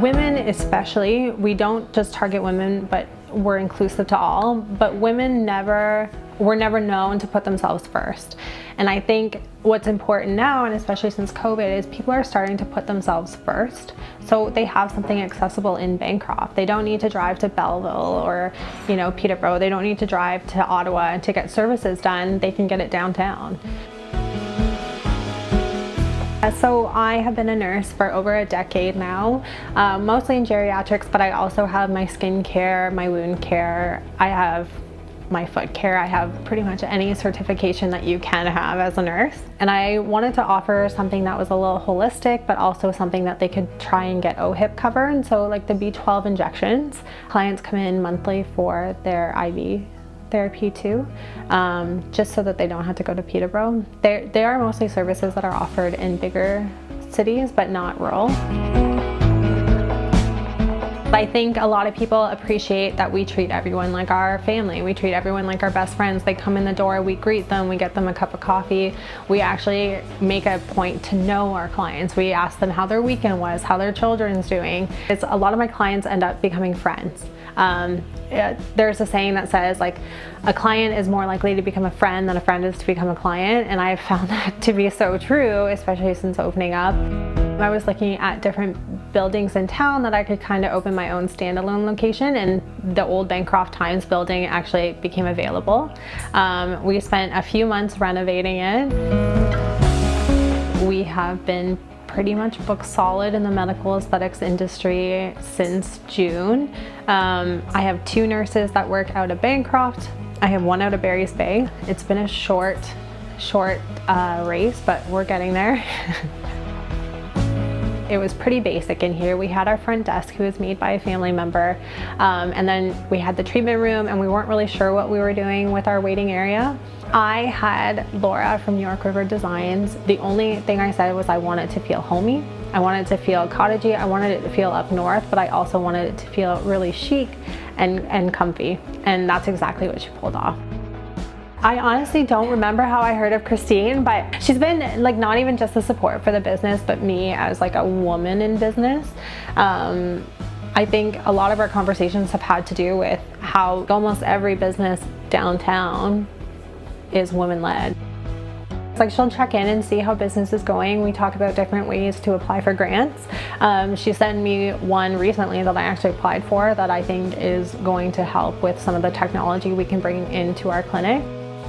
Women especially, we don't just target women, but we're inclusive to all, but women were never known to put themselves first. And I think what's important now, and especially since COVID, is people are starting to put themselves first. So they have something accessible in Bancroft. They don't need to drive to Belleville or, Peterborough. They don't need to drive to Ottawa to get services done. They can get it downtown. So I have been a nurse for over a decade now, mostly in geriatrics, but I also have my skin care, my wound care, I have my foot care, I have pretty much any certification that you can have as a nurse. And I wanted to offer something that was a little holistic, but also something that they could try and get OHIP cover. And so like the B12 injections, clients come in monthly for their IV therapy too, just so that they don't have to go to Peterborough. They are mostly services that are offered in bigger cities, but not rural. I think a lot of people appreciate that we treat everyone like our family. We treat everyone like our best friends. They come in the door, we greet them, we get them a cup of coffee. We actually make a point to know our clients. We ask them how their weekend was, how their children's doing. A lot of my clients end up becoming friends. There's a saying that says like a client is more likely to become a friend than a friend is to become a client, and I've found that to be so true, especially since opening up. I was looking at different buildings in town that I could kind of open my own standalone location, and the old Bancroft Times building actually became available. We spent a few months renovating it. We have been pretty much booked solid in the medical aesthetics industry since June. I have 2 nurses that work out of Bancroft. I have 1 out of Barry's Bay. It's been a short race, but we're getting there. It was pretty basic in here. We had our front desk, who was made by a family member, and then we had the treatment room, and we weren't really sure what we were doing with our waiting area. I had Laura from York River Designs. The only thing I said was I wanted to feel homey. I wanted it to feel cottagey. I wanted it to feel up north, but I also wanted it to feel really chic and comfy, and that's exactly what she pulled off. I honestly don't remember how I heard of Christine, but she's been like not even just the support for the business, but me as like a woman in business. I think a lot of our conversations have had to do with how almost every business downtown is women-led. It's like she'll check in and see how business is going. We talk about different ways to apply for grants. She sent me one recently that I actually applied for that I think is going to help with some of the technology we can bring into our clinic.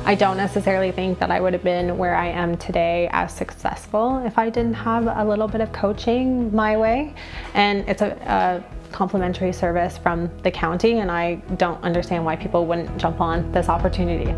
I don't necessarily think that I would have been where I am today as successful if I didn't have a little bit of coaching my way. And it's a complimentary service from the county, and I don't understand why people wouldn't jump on this opportunity.